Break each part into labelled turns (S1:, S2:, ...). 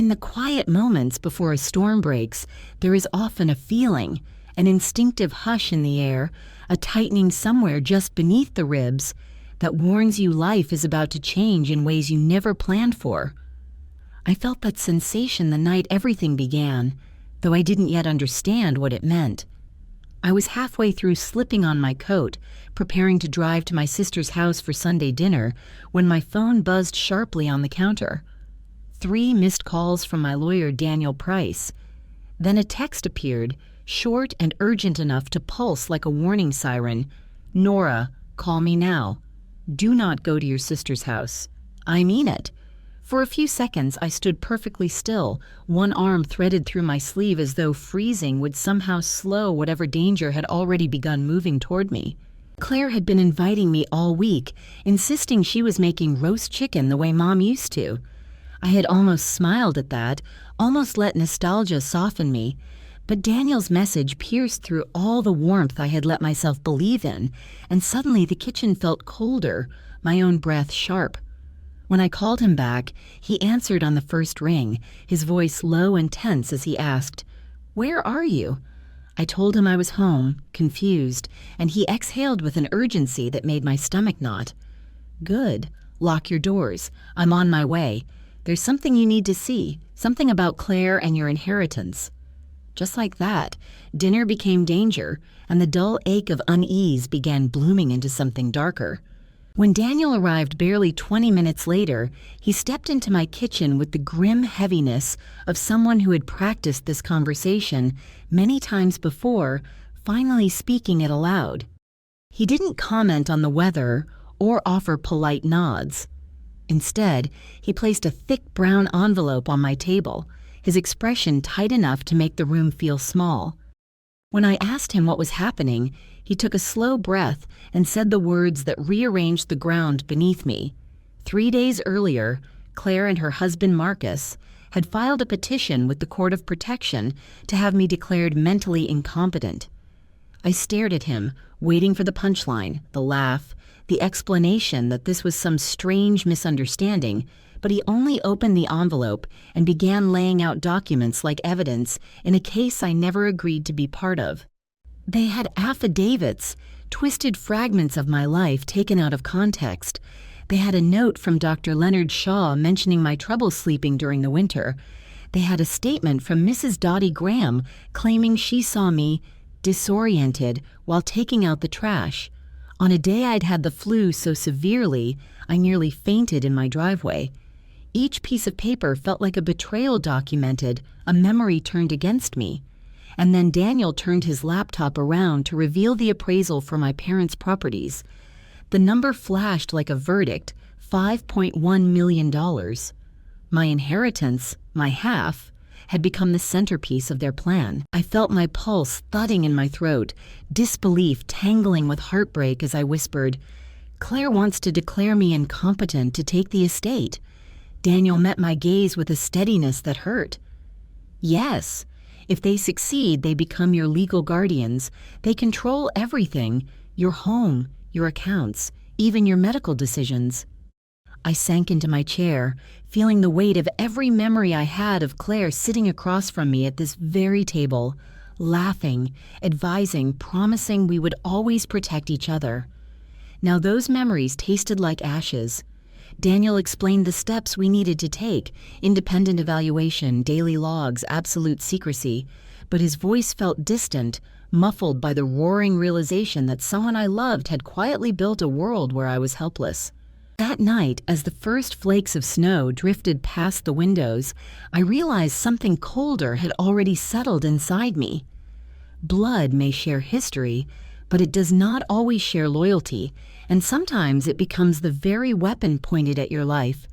S1: In the quiet moments before a storm breaks, there is often a feeling, an instinctive hush in the air, a tightening somewhere just beneath the ribs that warns you life is about to change in ways you never planned for. I felt that sensation the night everything began, though I didn't yet understand what it meant. I was halfway through slipping on my coat, preparing to drive to my sister's house for Sunday dinner, when my phone buzzed sharply on the counter. 3 missed calls from my lawyer, Daniel Price. Then a text appeared, short and urgent enough to pulse like a warning siren. "Nora, call me now. Do not go to your sister's house. I mean it." For a few seconds, I stood perfectly still, one arm threaded through my sleeve as though freezing would somehow slow whatever danger had already begun moving toward me. Claire had been inviting me all week, insisting she was making roast chicken the way Mom used to. I had almost smiled at that, almost let nostalgia soften me, but Daniel's message pierced through all the warmth I had let myself believe in, and suddenly the kitchen felt colder, my own breath sharp. When I called him back, he answered on the first ring, his voice low and tense as he asked, "Where are you?" I told him I was home, confused, and he exhaled with an urgency that made my stomach knot. "Good. Lock your doors. I'm on my way. There's something you need to see, something about Claire and your inheritance." Just like that, dinner became danger, and the dull ache of unease began blooming into something darker. When Daniel arrived barely 20 minutes later, he stepped into my kitchen with the grim heaviness of someone who had practiced this conversation many times before, finally speaking it aloud. He didn't comment on the weather or offer polite nods. Instead, he placed a thick brown envelope on my table, his expression tight enough to make the room feel small. When I asked him what was happening, he took a slow breath and said the words that rearranged the ground beneath me. 3 days earlier, Claire and her husband Marcus had filed a petition with the Court of Protection to have me declared mentally incompetent. I stared at him, waiting for the punchline, the laugh, the explanation that this was some strange misunderstanding, but he only opened the envelope and began laying out documents like evidence in a case I never agreed to be part of. They had affidavits, twisted fragments of my life taken out of context. They had a note from Dr. Leonard Shaw mentioning my trouble sleeping during the winter. They had a statement from Mrs. Dottie Graham claiming she saw me disoriented while taking out the trash. On a day I'd had the flu so severely, I nearly fainted in my driveway. Each piece of paper felt like a betrayal documented, a memory turned against me. And then Daniel turned his laptop around to reveal the appraisal for my parents' properties. The number flashed like a verdict, $5.1 million. My inheritance, my half, had become the centerpiece of their plan. I felt my pulse thudding in my throat, disbelief tangling with heartbreak as I whispered, "Claire wants to declare me incompetent to take the estate." Daniel met my gaze with a steadiness that hurt. "Yes. If they succeed, they become your legal guardians. They control everything, your home, your accounts, even your medical decisions." I sank into my chair, feeling the weight of every memory I had of Claire sitting across from me at this very table, laughing, advising, promising we would always protect each other. Now those memories tasted like ashes. Daniel explained the steps we needed to take, independent evaluation, daily logs, absolute secrecy, but his voice felt distant, muffled by the roaring realization that someone I loved had quietly built a world where I was helpless. That night, as the first flakes of snow drifted past the windows, I realized something colder had already settled inside me. Blood may share history, but it does not always share loyalty, and sometimes it becomes the very weapon pointed at your life.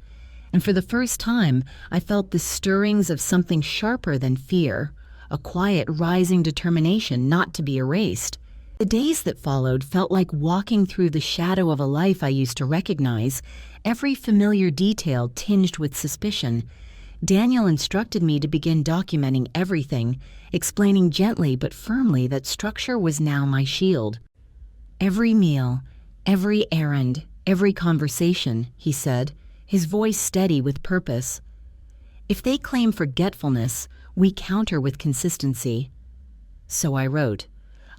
S1: And for the first time, I felt the stirrings of something sharper than fear, a quiet rising determination not to be erased. The days that followed felt like walking through the shadow of a life I used to recognize, every familiar detail tinged with suspicion. Daniel instructed me to begin documenting everything, explaining gently but firmly that structure was now my shield. "Every meal, every errand, every conversation," he said, his voice steady with purpose. If they claim forgetfulness, we counter with consistency. So I wrote.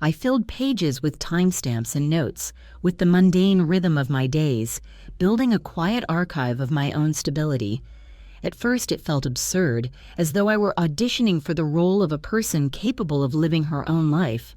S1: I filled pages with timestamps and notes, with the mundane rhythm of my days, building a quiet archive of my own stability. At first it felt absurd, as though I were auditioning for the role of a person capable of living her own life.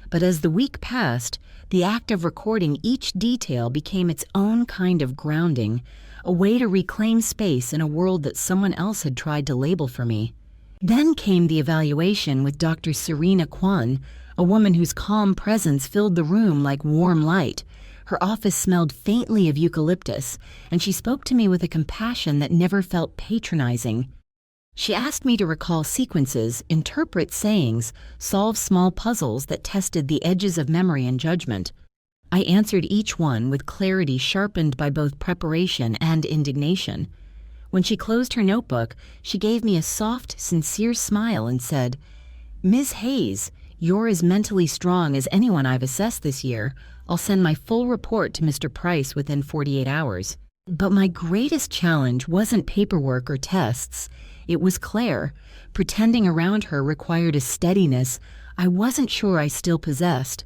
S1: But as the week passed, the act of recording each detail became its own kind of grounding, a way to reclaim space in a world that someone else had tried to label for me. Then came the evaluation with Dr. Serena Kwan, a woman whose calm presence filled the room like warm light. Her office smelled faintly of eucalyptus, and she spoke to me with a compassion that never felt patronizing. She asked me to recall sequences, interpret sayings, solve small puzzles that tested the edges of memory and judgment. I answered each one with clarity sharpened by both preparation and indignation. When she closed her notebook, she gave me a soft, sincere smile and said, "Ms. Hayes, you're as mentally strong as anyone I've assessed this year. I'll send my full report to Mr. Price within 48 hours. But my greatest challenge wasn't paperwork or tests. It was Claire. Pretending around her required a steadiness I wasn't sure I still possessed.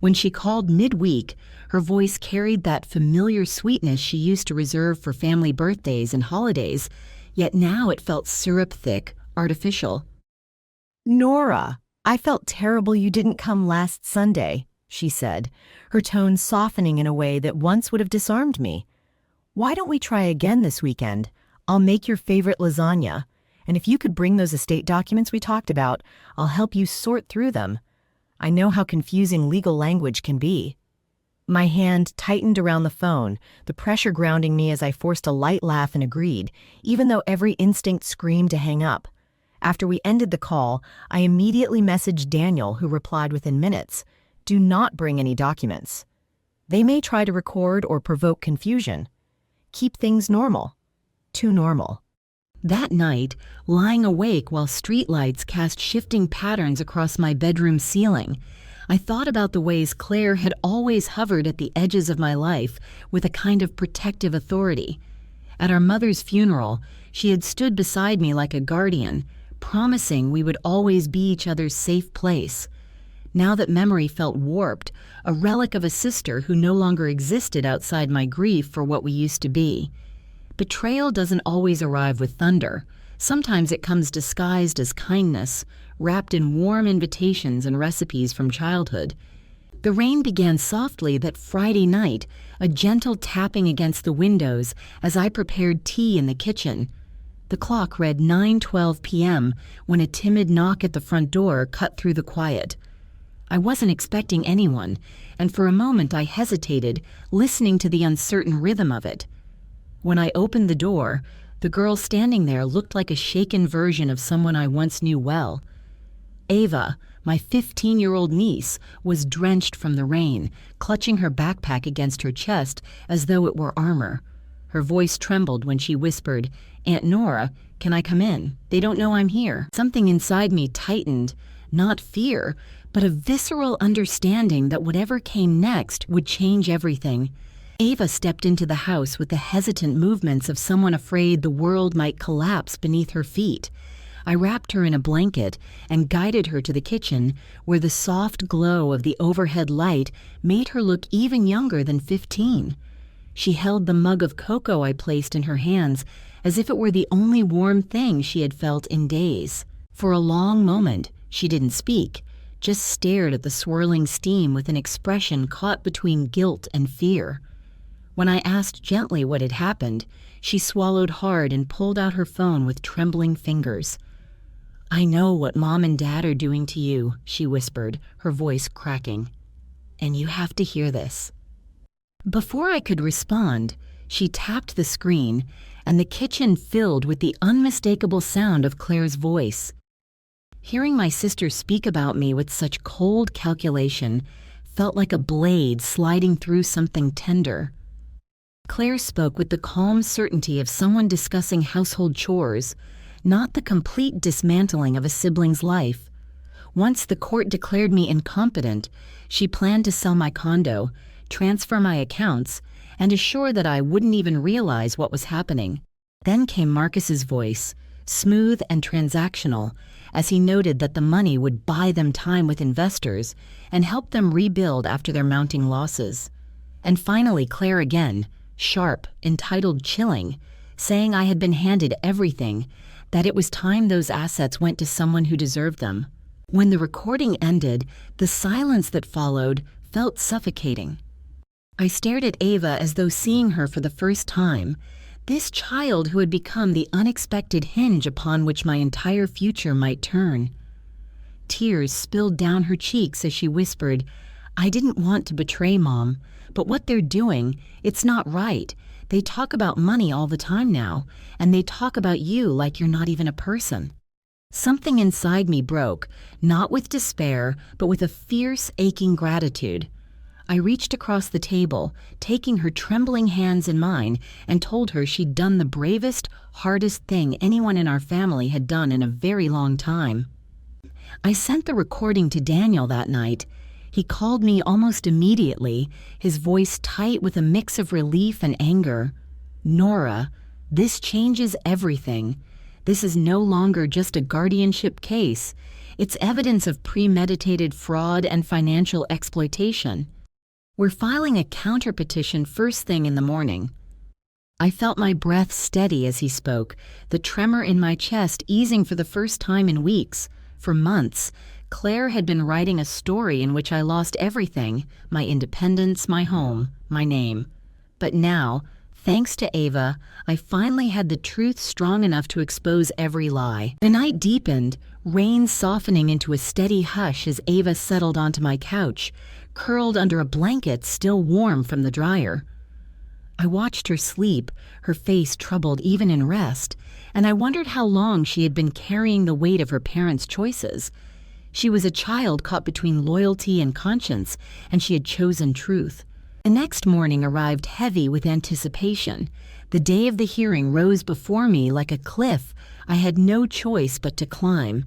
S1: When she called midweek, her voice carried that familiar sweetness she used to reserve for family birthdays and holidays, yet now it felt syrup-thick, artificial.
S2: "Nora, I felt terrible you didn't come last Sunday," she said, her tone softening in a way that once would have disarmed me. "Why don't we try again this weekend? I'll make your favorite lasagna, and if you could bring those estate documents we talked about, I'll help you sort through them. I know how confusing legal language can be." My hand tightened around the phone, the pressure grounding me as I forced a light laugh and agreed, even though every instinct screamed to hang up. After we ended the call, I immediately messaged Daniel, who replied within minutes, "Do not bring any documents. They may try to record or provoke confusion. Keep things normal. Too normal."
S1: That night, lying awake while streetlights cast shifting patterns across my bedroom ceiling, I thought about the ways Claire had always hovered at the edges of my life with a kind of protective authority. At our mother's funeral, she had stood beside me like a guardian, promising we would always be each other's safe place. Now that memory felt warped, a relic of a sister who no longer existed outside my grief for what we used to be. Betrayal doesn't always arrive with thunder. Sometimes it comes disguised as kindness, wrapped in warm invitations and recipes from childhood. The rain began softly that Friday night, a gentle tapping against the windows as I prepared tea in the kitchen. The clock read 9:12 p.m. when a timid knock at the front door cut through the quiet. I wasn't expecting anyone, and for a moment I hesitated, listening to the uncertain rhythm of it. When I opened the door, the girl standing there looked like a shaken version of someone I once knew well. Ava, my 15-year-old niece, was drenched from the rain, clutching her backpack against her chest as though it were armor. Her voice trembled when she whispered, "Aunt Nora, can I come in? They don't know I'm here." Something inside me tightened, not fear, but a visceral understanding that whatever came next would change everything. Ava stepped into the house with the hesitant movements of someone afraid the world might collapse beneath her feet. I wrapped her in a blanket and guided her to the kitchen, where the soft glow of the overhead light made her look even younger than 15. She held the mug of cocoa I placed in her hands as if it were the only warm thing she had felt in days. For a long moment, she didn't speak, just stared at the swirling steam with an expression caught between guilt and fear. When I asked gently what had happened, she swallowed hard and pulled out her phone with trembling fingers. "I know what Mom and Dad are doing to you," she whispered, her voice cracking. "And you have to hear this." Before I could respond, she tapped the screen, and the kitchen filled with the unmistakable sound of Claire's voice. Hearing my sister speak about me with such cold calculation felt like a blade sliding through something tender. Claire spoke with the calm certainty of someone discussing household chores, not the complete dismantling of a sibling's life. Once the court declared me incompetent, she planned to sell my condo, transfer my accounts, and assure that I wouldn't even realize what was happening. Then came Marcus's voice, smooth and transactional, as he noted that the money would buy them time with investors and help them rebuild after their mounting losses. And finally, Claire again, sharp, entitled, chilling, saying I had been handed everything, that it was time those assets went to someone who deserved them. When the recording ended, the silence that followed felt suffocating. I stared at Ava as though seeing her for the first time, this child who had become the unexpected hinge upon which my entire future might turn. Tears spilled down her cheeks as she whispered, I didn't want to betray Mom, but what they're doing, it's not right. They talk about money all the time now, and they talk about you like you're not even a person. Something inside me broke, not with despair, but with a fierce, aching gratitude. I reached across the table, taking her trembling hands in mine, and told her she'd done the bravest, hardest thing anyone in our family had done in a very long time. I sent the recording to Daniel that night. He called me almost immediately, his voice tight with a mix of relief and anger. Nora, this changes everything. This is no longer just a guardianship case. It's evidence of premeditated fraud and financial exploitation. We're filing a counter-petition first thing in the morning. I felt my breath steady as he spoke, the tremor in my chest easing for the first time in weeks. For months, Claire had been writing a story in which I lost everything, my independence, my home, my name. But now, thanks to Ava, I finally had the truth strong enough to expose every lie. The night deepened, rain softening into a steady hush as Ava settled onto my couch, curled under a blanket still warm from the dryer. I watched her sleep, her face troubled even in rest, and I wondered how long she had been carrying the weight of her parents' choices. She was a child caught between loyalty and conscience, and she had chosen truth. The next morning arrived heavy with anticipation. The day of the hearing rose before me like a cliff I had no choice but to climb.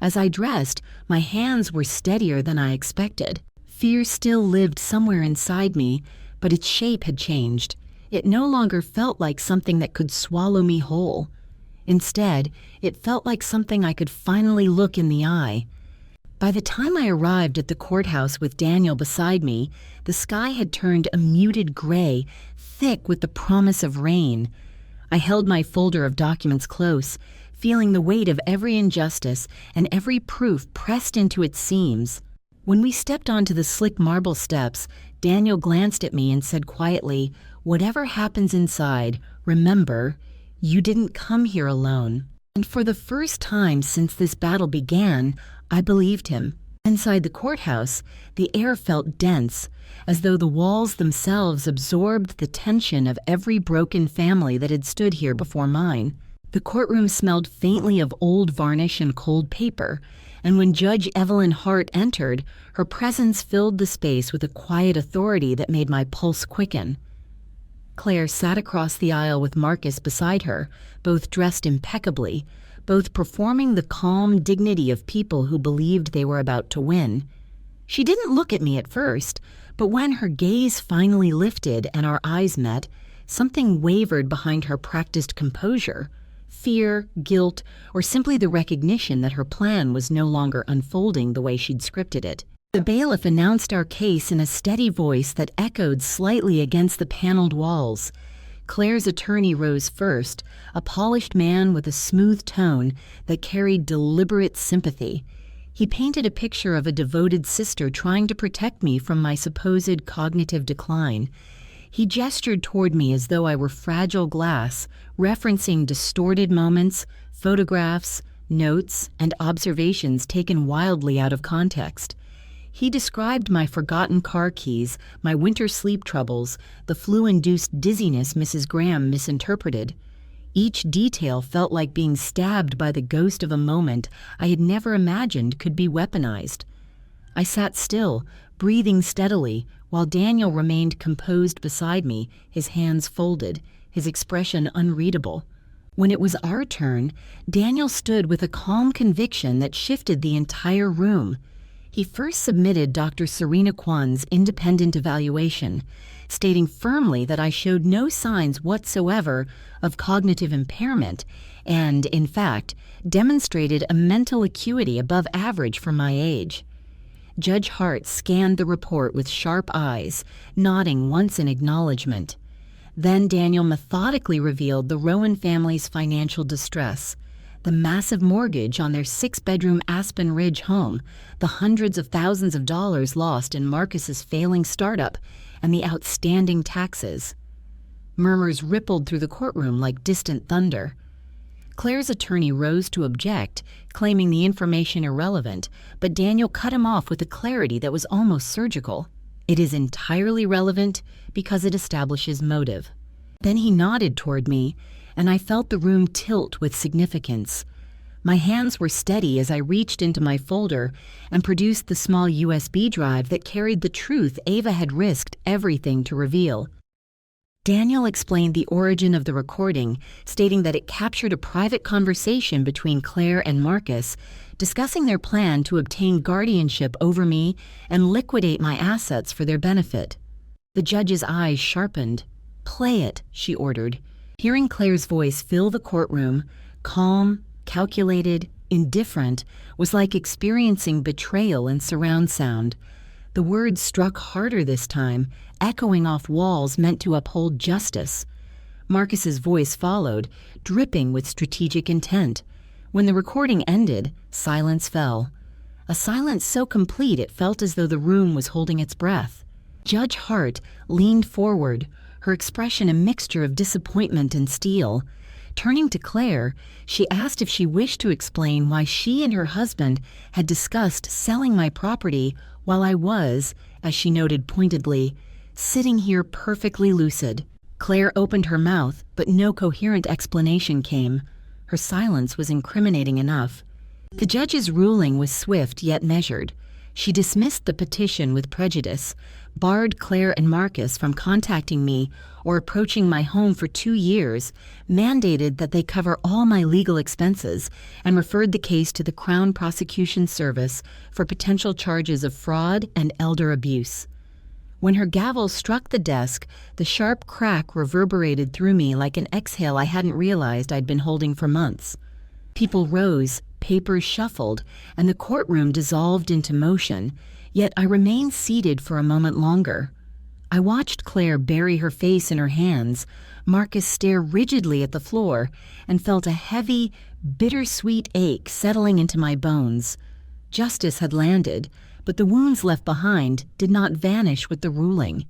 S1: As I dressed, my hands were steadier than I expected. Fear still lived somewhere inside me, but its shape had changed. It no longer felt like something that could swallow me whole. Instead, it felt like something I could finally look in the eye. By the time I arrived at the courthouse with Daniel beside me, the sky had turned a muted gray, thick with the promise of rain. I held my folder of documents close, feeling the weight of every injustice and every proof pressed into its seams. When we stepped onto the slick marble steps, Daniel glanced at me and said quietly, "Whatever happens inside, remember, you didn't come here alone." And for the first time since this battle began, I believed him. Inside the courthouse, the air felt dense, as though the walls themselves absorbed the tension of every broken family that had stood here before mine. The courtroom smelled faintly of old varnish and cold paper, and when Judge Evelyn Hart entered, her presence filled the space with a quiet authority that made my pulse quicken. Claire sat across the aisle with Marcus beside her, both dressed impeccably, both performing the calm dignity of people who believed they were about to win. She didn't look at me at first, but when her gaze finally lifted and our eyes met, something wavered behind her practiced composure. Fear, guilt, or simply the recognition that her plan was no longer unfolding the way she'd scripted it. The bailiff announced our case in a steady voice that echoed slightly against the paneled walls. Claire's attorney rose first, a polished man with a smooth tone that carried deliberate sympathy. He painted a picture of a devoted sister trying to protect me from my supposed cognitive decline. He gestured toward me as though I were fragile glass, referencing distorted moments, photographs, notes, and observations taken wildly out of context. He described my forgotten car keys, my winter sleep troubles, the flu-induced dizziness Mrs. Graham misinterpreted. Each detail felt like being stabbed by the ghost of a moment I had never imagined could be weaponized. I sat still, breathing steadily, while Daniel remained composed beside me, his hands folded, his expression unreadable. When it was our turn, Daniel stood with a calm conviction that shifted the entire room. He first submitted Dr. Serena Kwan's independent evaluation, stating firmly that I showed no signs whatsoever of cognitive impairment and, in fact, demonstrated a mental acuity above average for my age. Judge Hart scanned the report with sharp eyes, nodding once in acknowledgement. Then Daniel methodically revealed the Rowan family's financial distress, the massive mortgage on their 6-bedroom Aspen Ridge home, the hundreds of thousands of dollars lost in Marcus's failing startup, and the outstanding taxes. Murmurs rippled through the courtroom like distant thunder. Claire's attorney rose to object, claiming the information irrelevant, but Daniel cut him off with a clarity that was almost surgical. It is entirely relevant because it establishes motive. Then he nodded toward me, and I felt the room tilt with significance. My hands were steady as I reached into my folder and produced the small USB drive that carried the truth Ava had risked everything to reveal. Daniel explained the origin of the recording, stating that it captured a private conversation between Claire and Marcus, discussing their plan to obtain guardianship over me and liquidate my assets for their benefit. The judge's eyes sharpened. "Play it," she ordered. Hearing Claire's voice fill the courtroom, calm, calculated, indifferent, was like experiencing betrayal in surround sound. The words struck harder this time, echoing off walls meant to uphold justice. Marcus's voice followed, dripping with strategic intent. When the recording ended, silence fell. A silence so complete it felt as though the room was holding its breath. Judge Hart leaned forward, her expression a mixture of disappointment and steel. Turning to Claire, she asked if she wished to explain why she and her husband had discussed selling my property while I was, as she noted pointedly, sitting here perfectly lucid. Claire opened her mouth, but no coherent explanation came. Her silence was incriminating enough. The judge's ruling was swift yet measured. She dismissed the petition with prejudice, barred Claire and Marcus from contacting me or approaching my home for 2 years, mandated that they cover all my legal expenses, and referred the case to the Crown Prosecution Service for potential charges of fraud and elder abuse. When her gavel struck the desk, the sharp crack reverberated through me like an exhale I hadn't realized I'd been holding for months. People rose, papers shuffled, and the courtroom dissolved into motion, yet I remained seated for a moment longer. I watched Claire bury her face in her hands, Marcus stare rigidly at the floor, and felt a heavy, bittersweet ache settling into my bones. Justice had landed, but the wounds left behind did not vanish with the ruling.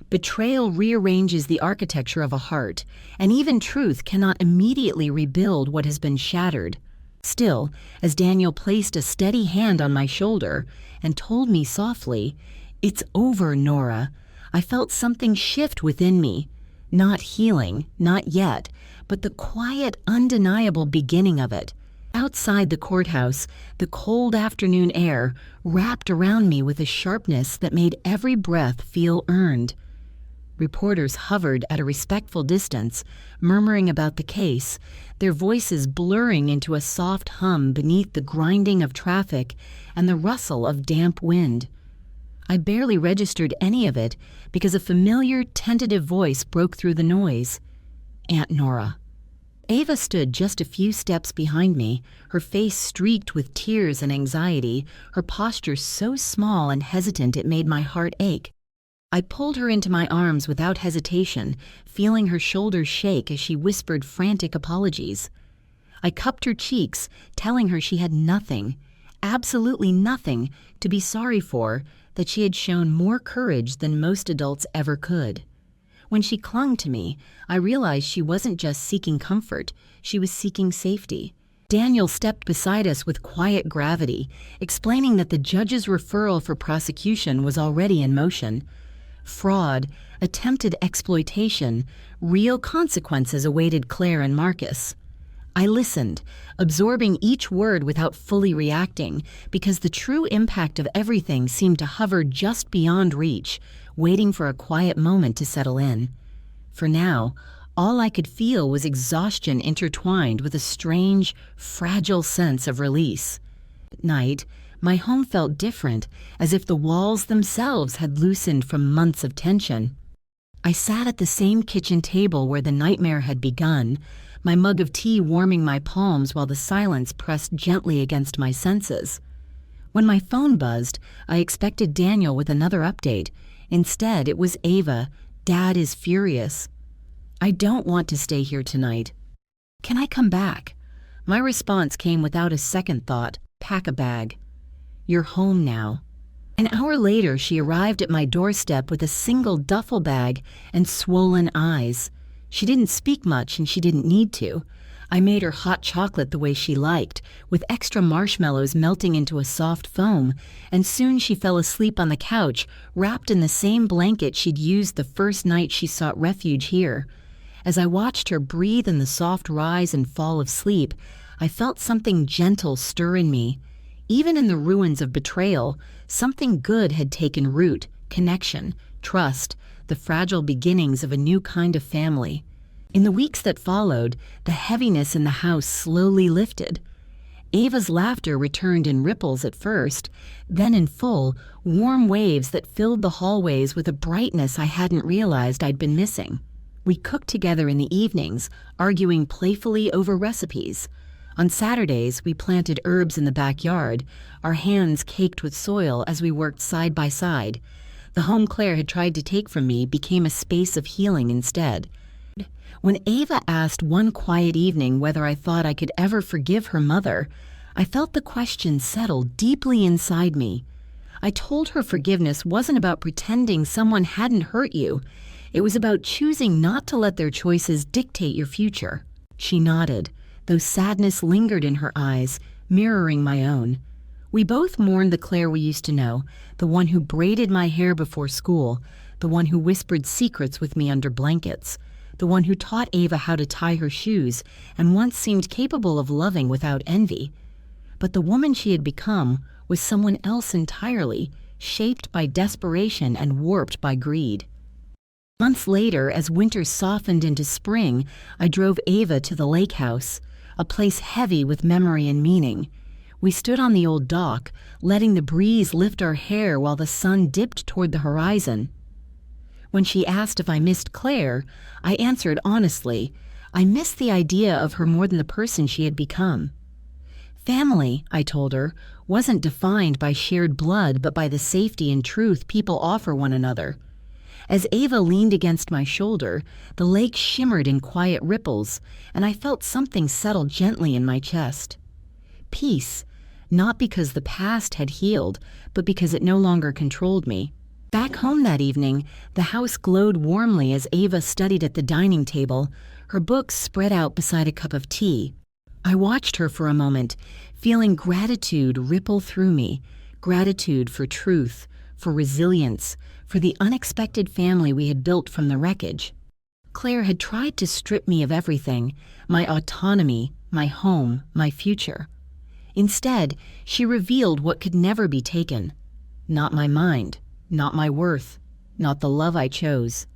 S1: Betrayal rearranges the architecture of a heart, and even truth cannot immediately rebuild what has been shattered. Still, as Daniel placed a steady hand on my shoulder and told me softly, "It's over, Nora," I felt something shift within me. Not healing, not yet, but the quiet, undeniable beginning of it. Outside the courthouse, the cold afternoon air wrapped around me with a sharpness that made every breath feel earned. Reporters hovered at a respectful distance, murmuring about the case, their voices blurring into a soft hum beneath the grinding of traffic and the rustle of damp wind. I barely registered any of it because a familiar, tentative voice broke through the noise. "Aunt Nora." Ava stood just a few steps behind me, her face streaked with tears and anxiety, her posture so small and hesitant it made my heart ache. I pulled her into my arms without hesitation, feeling her shoulders shake as she whispered frantic apologies. I cupped her cheeks, telling her she had nothing, absolutely nothing, to be sorry for, that she had shown more courage than most adults ever could. When she clung to me, I realized she wasn't just seeking comfort, she was seeking safety. Daniel stepped beside us with quiet gravity, explaining that the judge's referral for prosecution was already in motion. Fraud, attempted exploitation, real consequences awaited Claire and Marcus. I listened, absorbing each word without fully reacting, because the true impact of everything seemed to hover just beyond reach, waiting for a quiet moment to settle in. For now, all I could feel was exhaustion intertwined with a strange, fragile sense of release. At night, my home felt different, as if the walls themselves had loosened from months of tension. I sat at the same kitchen table where the nightmare had begun, my mug of tea warming my palms while the silence pressed gently against my senses. When my phone buzzed, I expected Daniel with another update. Instead, it was Ava. Dad is furious. I don't want to stay here tonight. Can I come back? My response came without a second thought. Pack a bag. You're home now. An hour later, she arrived at my doorstep with a single duffel bag and swollen eyes. She didn't speak much and she didn't need to. I made her hot chocolate the way she liked, with extra marshmallows melting into a soft foam, and soon she fell asleep on the couch, wrapped in the same blanket she'd used the first night she sought refuge here. As I watched her breathe in the soft rise and fall of sleep, I felt something gentle stir in me. Even in the ruins of betrayal, something good had taken root: connection, trust, the fragile beginnings of a new kind of family. In the weeks that followed, the heaviness in the house slowly lifted. Ava's laughter returned in ripples at first, then in full, warm waves that filled the hallways with a brightness I hadn't realized I'd been missing. We cooked together in the evenings, arguing playfully over recipes. On Saturdays, we planted herbs in the backyard, our hands caked with soil as we worked side by side. The home Claire had tried to take from me became a space of healing instead. When Ava asked one quiet evening whether I thought I could ever forgive her mother, I felt the question settle deeply inside me. I told her forgiveness wasn't about pretending someone hadn't hurt you. It was about choosing not to let their choices dictate your future. She nodded, though sadness lingered in her eyes, mirroring my own. We both mourned the Claire we used to know, the one who braided my hair before school, the one who whispered secrets with me under blankets, the one who taught Ava how to tie her shoes and once seemed capable of loving without envy. But the woman she had become was someone else entirely, shaped by desperation and warped by greed. Months later, as winter softened into spring, I drove Ava to the lake house, a place heavy with memory and meaning. We stood on the old dock, letting the breeze lift our hair while the sun dipped toward the horizon. When she asked if I missed Claire, I answered honestly. I missed the idea of her more than the person she had become. Family, I told her, wasn't defined by shared blood but by the safety and truth people offer one another. As Ava leaned against my shoulder, the lake shimmered in quiet ripples, and I felt something settle gently in my chest. Peace, not because the past had healed, but because it no longer controlled me. Back home that evening, the house glowed warmly as Ava studied at the dining table, her books spread out beside a cup of tea. I watched her for a moment, feeling gratitude ripple through me, gratitude for truth, for resilience, for the unexpected family we had built from the wreckage. Claire had tried to strip me of everything, my autonomy, my home, my future. Instead, she revealed what could never be taken. Not my mind, not my worth, not the love I chose.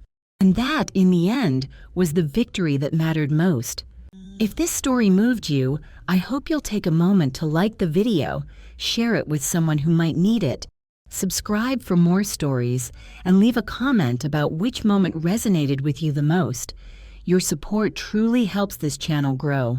S1: And that, in the end, was the victory that mattered most. If this story moved you, I hope you'll take a moment to like the video, share it with someone who might need it, subscribe for more stories, and leave a comment about which moment resonated with you the most. Your support truly helps this channel grow.